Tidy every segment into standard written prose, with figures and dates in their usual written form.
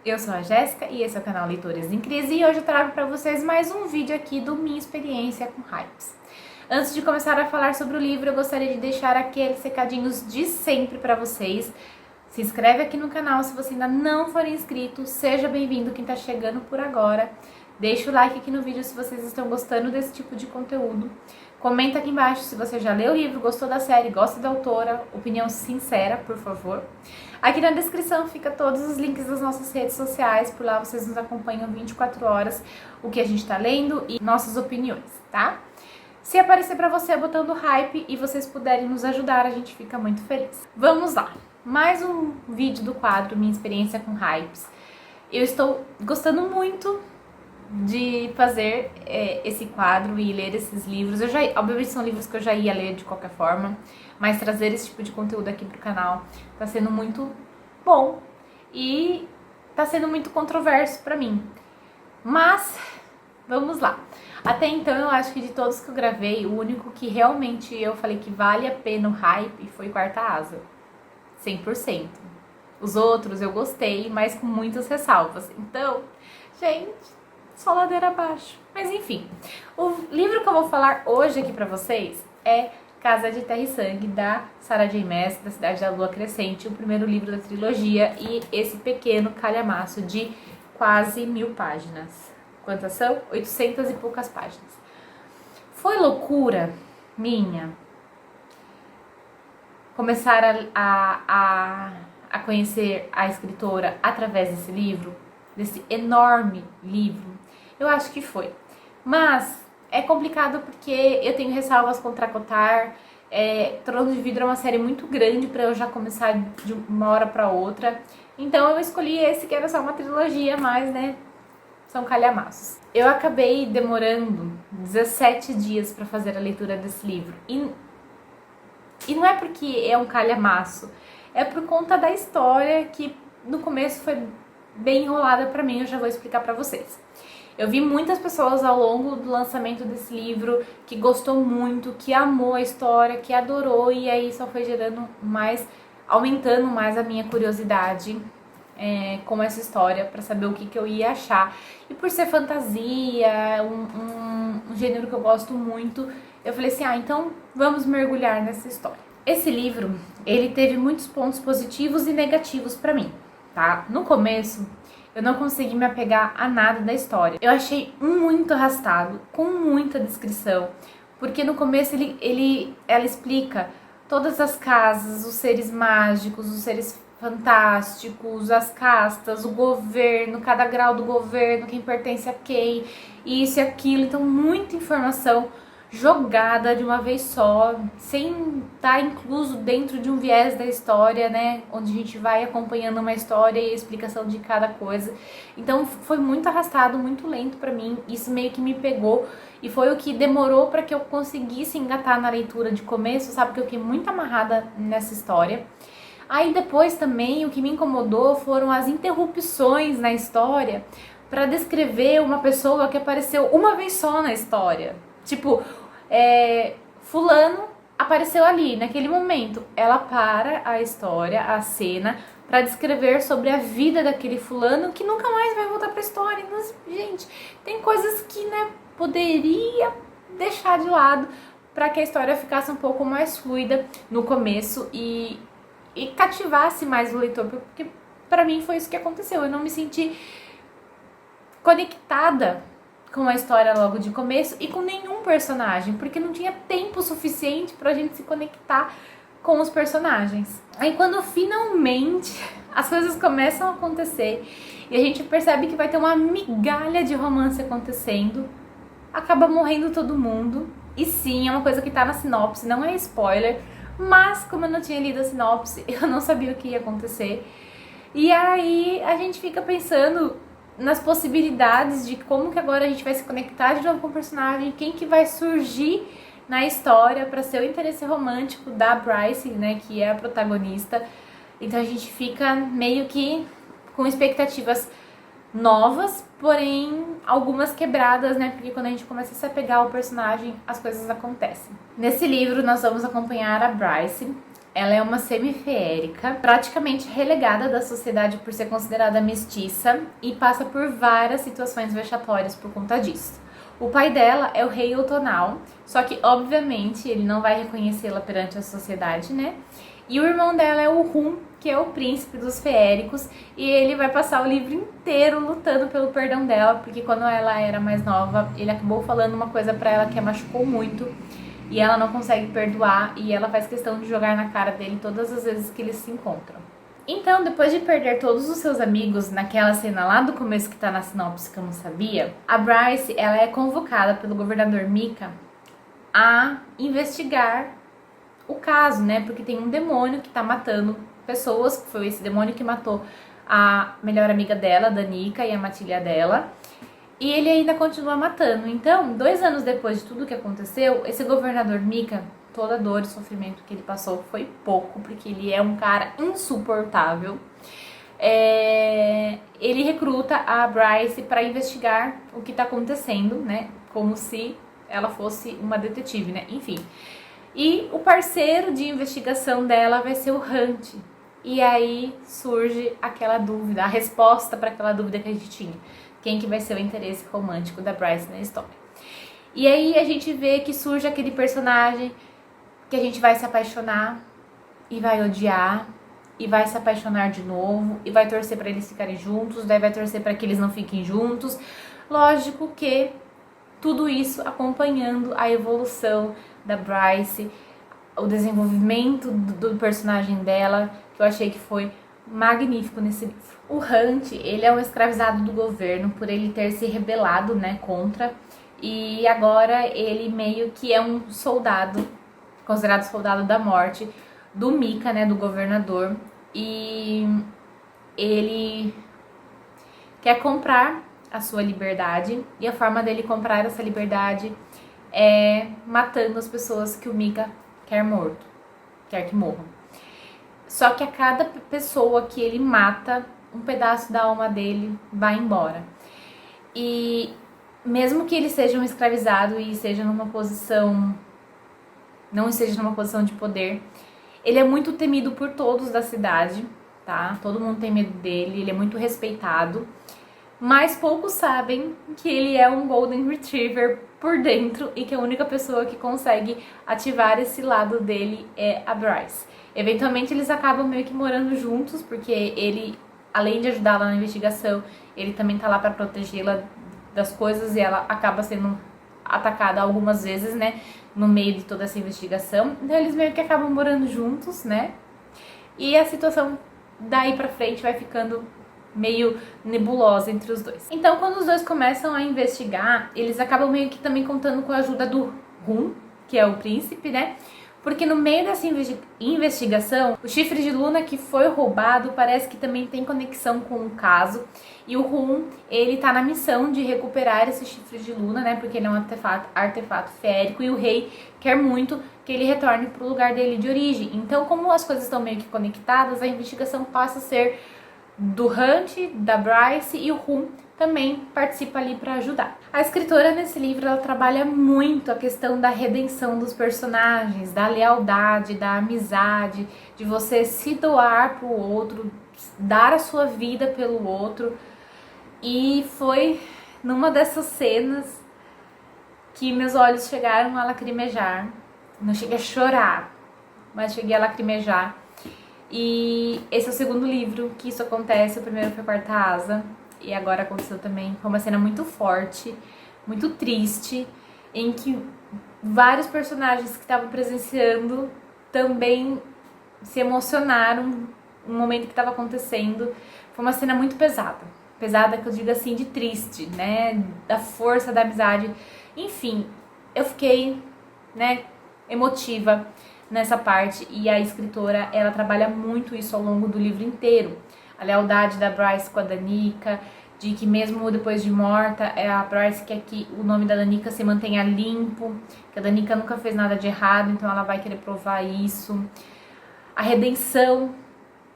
Eu sou a Jéssica e esse é o canal Leitoras em Crise e hoje eu trago para vocês mais um vídeo aqui do Minha Experiência com Hypes. Antes de começar a falar sobre o livro, eu gostaria de deixar aqueles recadinhos de sempre para vocês. Se inscreve aqui no canal se você ainda não for inscrito, seja bem-vindo quem está chegando por agora. Deixa o like aqui no vídeo se vocês estão gostando desse tipo de conteúdo. Comenta aqui embaixo se você já leu o livro, gostou da série, gosta da autora, opinião sincera, por favor. Aqui na descrição fica todos os links das nossas redes sociais, por lá vocês nos acompanham 24 horas, o que a gente tá lendo e nossas opiniões, tá? Se aparecer pra você o botão do hype e vocês puderem nos ajudar, a gente fica muito feliz. Vamos lá! Mais um vídeo do quadro Minha Experiência com Hypes. Eu estou gostando muito de fazer esse quadro e ler esses livros. Obviamente são livros que eu já ia ler de qualquer forma, mas trazer esse tipo de conteúdo aqui pro canal tá sendo muito bom e tá sendo muito controverso pra mim. Mas, vamos lá. Até então eu acho que de todos que eu gravei, o único que realmente eu falei que vale a pena o hype foi Quarta Asa. 100%. Os outros eu gostei, mas com muitas ressalvas. Então, gente, só ladeira abaixo. Mas enfim, o livro que eu vou falar hoje aqui pra vocês é Casa de Terra e Sangue, da Sarah J. Maas, da Cidade da Lua Crescente, o primeiro livro da trilogia e esse pequeno calhamaço de quase 1000 páginas. Quantas são? 800 e poucas páginas. Foi loucura minha começar a conhecer a escritora através desse livro, desse enorme livro. Eu acho que foi. Mas é complicado porque eu tenho ressalvas com Tracotar. Trono de Vidro é uma série muito grande para eu já começar de uma hora para outra. Então eu escolhi esse que era só uma trilogia, mas né, são calhamaços. Eu acabei demorando 17 dias para fazer a leitura desse livro. E não é porque é um calhamaço, é por conta da história que no começo foi bem enrolada para mim, eu já vou explicar para vocês. Eu vi muitas pessoas ao longo do lançamento desse livro que gostou muito, que amou a história, que adorou, e aí só foi gerando mais, aumentando mais a minha curiosidade com essa história, para saber o que eu ia achar. E por ser fantasia, um gênero que eu gosto muito, eu falei assim, então vamos mergulhar nessa história. Esse livro, ele teve muitos pontos positivos e negativos para mim, tá? No começo, eu não consegui me apegar a nada da história. Eu achei muito arrastado, com muita descrição, porque no começo ela explica todas as casas, os seres mágicos, os seres fantásticos, as castas, o governo, cada grau do governo, quem pertence a quem, isso e aquilo. Então, muita informação jogada de uma vez só, sem estar incluso dentro de um viés da história, né, onde a gente vai acompanhando uma história e a explicação de cada coisa. Então foi muito arrastado, muito lento pra mim, isso meio que me pegou e foi o que demorou pra que eu conseguisse engatar na leitura de começo, sabe, porque eu fiquei muito amarrada nessa história. Aí depois também o que me incomodou foram as interrupções na história pra descrever uma pessoa que apareceu uma vez só na história. Tipo, fulano apareceu ali, naquele momento. Ela para a história, a cena, pra descrever sobre a vida daquele fulano que nunca mais vai voltar pra história. Mas, gente, tem coisas que, né, poderia deixar de lado pra que a história ficasse um pouco mais fluida no começo e cativasse mais o leitor, porque pra mim foi isso que aconteceu. Eu não me senti conectada com a história logo de começo e com nenhum personagem, porque não tinha tempo suficiente pra gente se conectar com os personagens. Aí quando finalmente as coisas começam a acontecer e a gente percebe que vai ter uma migalha de romance acontecendo, acaba morrendo todo mundo. E sim, é uma coisa que tá na sinopse, não é spoiler, mas como eu não tinha lido a sinopse, eu não sabia o que ia acontecer. E aí a gente fica pensando nas possibilidades de como que agora a gente vai se conectar de novo com o personagem, quem que vai surgir na história para ser o interesse romântico da Bryce, né, que é a protagonista. Então a gente fica meio que com expectativas novas, porém algumas quebradas, né, porque quando a gente começa a se apegar ao personagem, as coisas acontecem. Nesse livro nós vamos acompanhar a Bryce. ela é uma semifeérica, praticamente relegada da sociedade por ser considerada mestiça e passa por várias situações vexatórias por conta disso. O pai dela é o rei Otonal, só que obviamente ele não vai reconhecê-la perante a sociedade, né? E o irmão dela é o Rum, que é o príncipe dos feéricos, e ele vai passar o livro inteiro lutando pelo perdão dela, porque quando ela era mais nova, ele acabou falando uma coisa pra ela que a machucou muito, e ela não consegue perdoar, e ela faz questão de jogar na cara dele todas as vezes que eles se encontram. Então, depois de perder todos os seus amigos naquela cena lá do começo que tá na sinopse que eu não sabia, a Bryce, ela é convocada pelo governador Mika a investigar o caso, né? Porque tem um demônio que tá matando pessoas, que foi esse demônio que matou a melhor amiga dela, Danica, e a matilha dela. E ele ainda continua matando. Então, 2 anos depois de tudo que aconteceu, esse governador Mika, toda a dor e sofrimento que ele passou foi pouco, porque ele é um cara insuportável. Ele recruta a Bryce para investigar o que tá acontecendo, né? Como se ela fosse uma detetive, né? Enfim. E o parceiro de investigação dela vai ser o Hunt. E aí surge aquela dúvida, a resposta para aquela dúvida que a gente tinha. Quem que vai ser o interesse romântico da Bryce na história. E aí a gente vê que surge aquele personagem que a gente vai se apaixonar e vai odiar e vai se apaixonar de novo e vai torcer para eles ficarem juntos, daí vai torcer para que eles não fiquem juntos. Lógico que tudo isso acompanhando a evolução da Bryce, o desenvolvimento do personagem dela, que eu achei que foi magnífico nesse livro. O Hunt, ele é um escravizado do governo por ele ter se rebelado, né, contra, e agora ele meio que é um soldado, considerado soldado da morte, do Mika, né, do governador, e ele quer comprar a sua liberdade, e a forma dele comprar essa liberdade é matando as pessoas que o Mika quer que morram. Só que a cada pessoa que ele mata, um pedaço da alma dele vai embora. E mesmo que ele seja um escravizado e esteja numa posição, não esteja numa posição de poder, ele é muito temido por todos da cidade, tá? Todo mundo tem medo dele, ele é muito respeitado. Mas poucos sabem que ele é um Golden Retriever por dentro e que a única pessoa que consegue ativar esse lado dele é a Bryce. Eventualmente eles acabam meio que morando juntos, porque ele, além de ajudá-la na investigação, ele também tá lá para protegê-la das coisas e ela acaba sendo atacada algumas vezes, né, no meio de toda essa investigação. Então eles meio que acabam morando juntos, né, e a situação daí pra frente vai ficando meio nebulosa entre os dois. Então, quando os dois começam a investigar, eles acabam meio que também contando com a ajuda do Rum, que é o príncipe, né? Porque no meio dessa investigação, o chifre de Luna que foi roubado parece que também tem conexão com o caso. E o Rum, ele tá na missão de recuperar esse chifre de Luna, né? Porque ele é um artefato feérico e o rei quer muito que ele retorne pro lugar dele de origem. Então, como as coisas estão meio que conectadas, a investigação passa a ser do Hunt, da Bryce, e o Rum também participa ali para ajudar. A escritora nesse livro, ela trabalha muito a questão da redenção dos personagens, da lealdade, da amizade, de você se doar pro outro, dar a sua vida pelo outro. E foi numa dessas cenas que meus olhos chegaram a lacrimejar. Não cheguei a chorar, mas cheguei a lacrimejar. E esse é o segundo livro que isso acontece. O primeiro foi Quarta Asa e agora aconteceu também. Foi uma cena muito forte, muito triste, em que vários personagens que estavam presenciando também se emocionaram no momento que estava acontecendo. Foi uma cena muito pesada, pesada que eu digo assim, de triste, né, da força da amizade. Enfim, eu fiquei, né, emotiva nessa parte, e a escritora, ela trabalha muito isso ao longo do livro inteiro. A lealdade da Bryce com a Danica, de que mesmo depois de morta, a Bryce quer que o nome da Danica se mantenha limpo, que a Danica nunca fez nada de errado, então ela vai querer provar isso. A redenção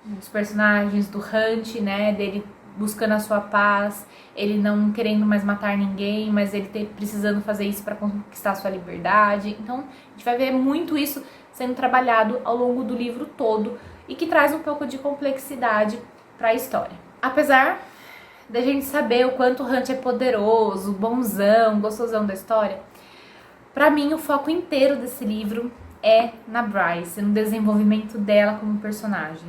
dos personagens, do Hunt, né, dele buscando a sua paz, ele não querendo mais matar ninguém, mas ele precisando fazer isso para conquistar a sua liberdade. Então a gente vai ver muito isso sendo trabalhado ao longo do livro todo e que traz um pouco de complexidade para a história. Apesar da gente saber o quanto o Hunt é poderoso, bonzão, gostosão da história, para mim o foco inteiro desse livro é na Bryce, no desenvolvimento dela como personagem,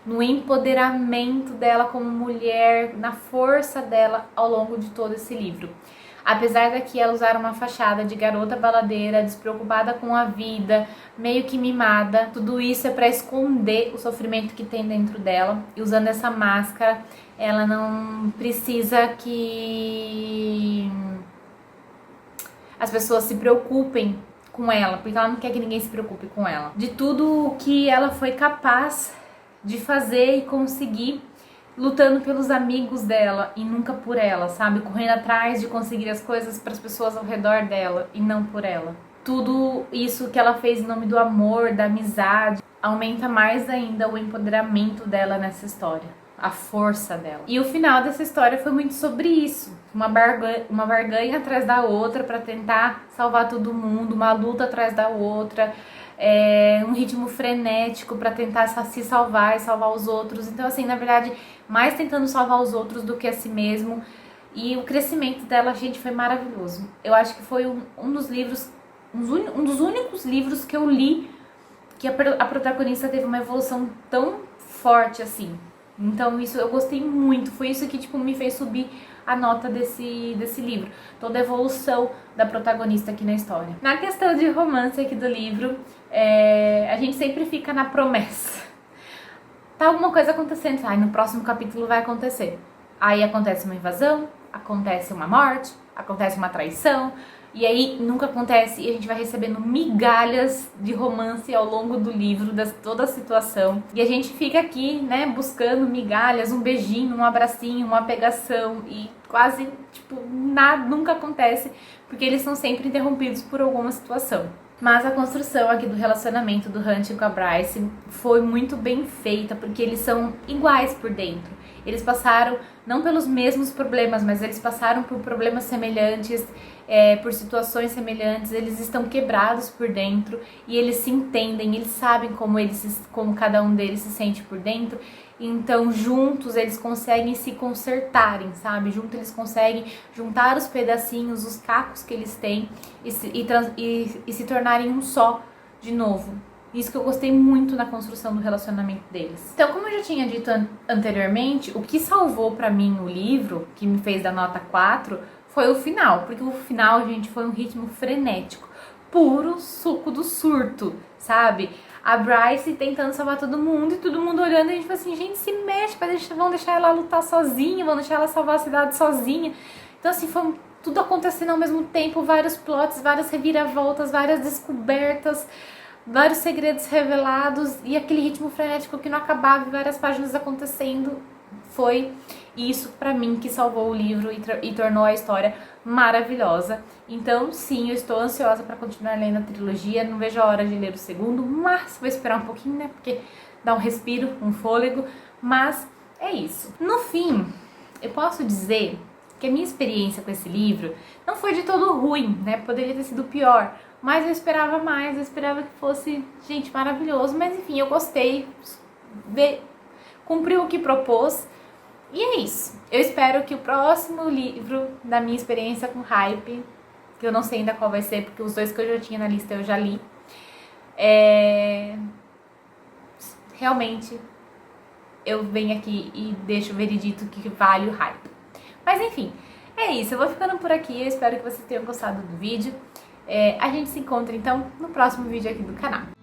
no empoderamento dela como mulher, na força dela ao longo de todo esse livro. Apesar daqui ela usar uma fachada de garota baladeira, despreocupada com a vida, meio que mimada, tudo isso é para esconder o sofrimento que tem dentro dela. E usando essa máscara, ela não precisa que as pessoas se preocupem com ela, porque ela não quer que ninguém se preocupe com ela. De tudo o que ela foi capaz de fazer e conseguir, lutando pelos amigos dela e nunca por ela, sabe? Correndo atrás de conseguir as coisas para as pessoas ao redor dela e não por ela. Tudo isso que ela fez em nome do amor, da amizade, aumenta mais ainda o empoderamento dela nessa história, a força dela. E o final dessa história foi muito sobre isso. Uma barganha atrás da outra para tentar salvar todo mundo, uma luta atrás da outra, um ritmo frenético para tentar se salvar e salvar os outros. Então, assim, na verdade, mais tentando salvar os outros do que a si mesmo. E o crescimento dela, gente, foi maravilhoso. Eu acho que foi um dos livros, um dos únicos livros que eu li que a protagonista teve uma evolução tão forte assim. Então, isso eu gostei muito. Foi isso que, tipo, me fez subir a nota desse livro. Toda a evolução da protagonista aqui na história. Na questão de romance aqui do livro, a gente sempre fica na promessa. Tá alguma coisa acontecendo, no próximo capítulo vai acontecer. Aí acontece uma invasão, acontece uma morte, acontece uma traição, e aí nunca acontece e a gente vai recebendo migalhas de romance ao longo do livro, toda a situação. E a gente fica aqui, né, buscando migalhas, um beijinho, um abracinho, uma pegação e quase, tipo, nada, nunca acontece, porque eles são sempre interrompidos por alguma situação. Mas a construção aqui do relacionamento do Hunt com a Bryce foi muito bem feita, porque eles são iguais por dentro. Eles passaram não pelos mesmos problemas, mas eles passaram por problemas semelhantes, por situações semelhantes. Eles estão quebrados por dentro e eles se entendem, eles sabem como cada um deles se sente por dentro. Então, juntos eles conseguem se consertarem, sabe? Juntos eles conseguem juntar os pedacinhos, os cacos que eles têm e se tornarem um só de novo. Isso que eu gostei muito na construção do relacionamento deles. Então, como eu já tinha dito anteriormente, o que salvou pra mim o livro, que me fez dar nota 4, foi o final. Porque o final, gente, foi um ritmo frenético. Puro suco do surto, sabe? A Bryce tentando salvar todo mundo e todo mundo olhando e a gente fala assim, gente, se mexe, vão deixar ela lutar sozinha, vão deixar ela salvar a cidade sozinha. Então, assim, foi tudo acontecendo ao mesmo tempo, vários plots, várias reviravoltas, várias descobertas, vários segredos revelados e aquele ritmo frenético que não acabava e várias páginas acontecendo. Foi isso pra mim que salvou o livro e tornou a história maravilhosa. Então, sim, eu estou ansiosa para continuar lendo a trilogia. Não vejo a hora de ler o segundo, mas vou esperar um pouquinho, né? Porque dá um respiro, um fôlego. Mas é isso. No fim, eu posso dizer que a minha experiência com esse livro não foi de todo ruim, né? Poderia ter sido pior. Mas eu esperava mais, eu esperava que fosse, gente, maravilhoso. Mas enfim, eu gostei, cumpriu o que propôs. E é isso. Eu espero que o próximo livro da minha experiência com Hype, que eu não sei ainda qual vai ser, porque os dois que eu já tinha na lista eu já li, realmente eu venho aqui e deixo o veredito que vale o Hype. Mas enfim, é isso. Eu vou ficando por aqui. Eu espero que vocês tenham gostado do vídeo. A gente se encontra então no próximo vídeo aqui do canal.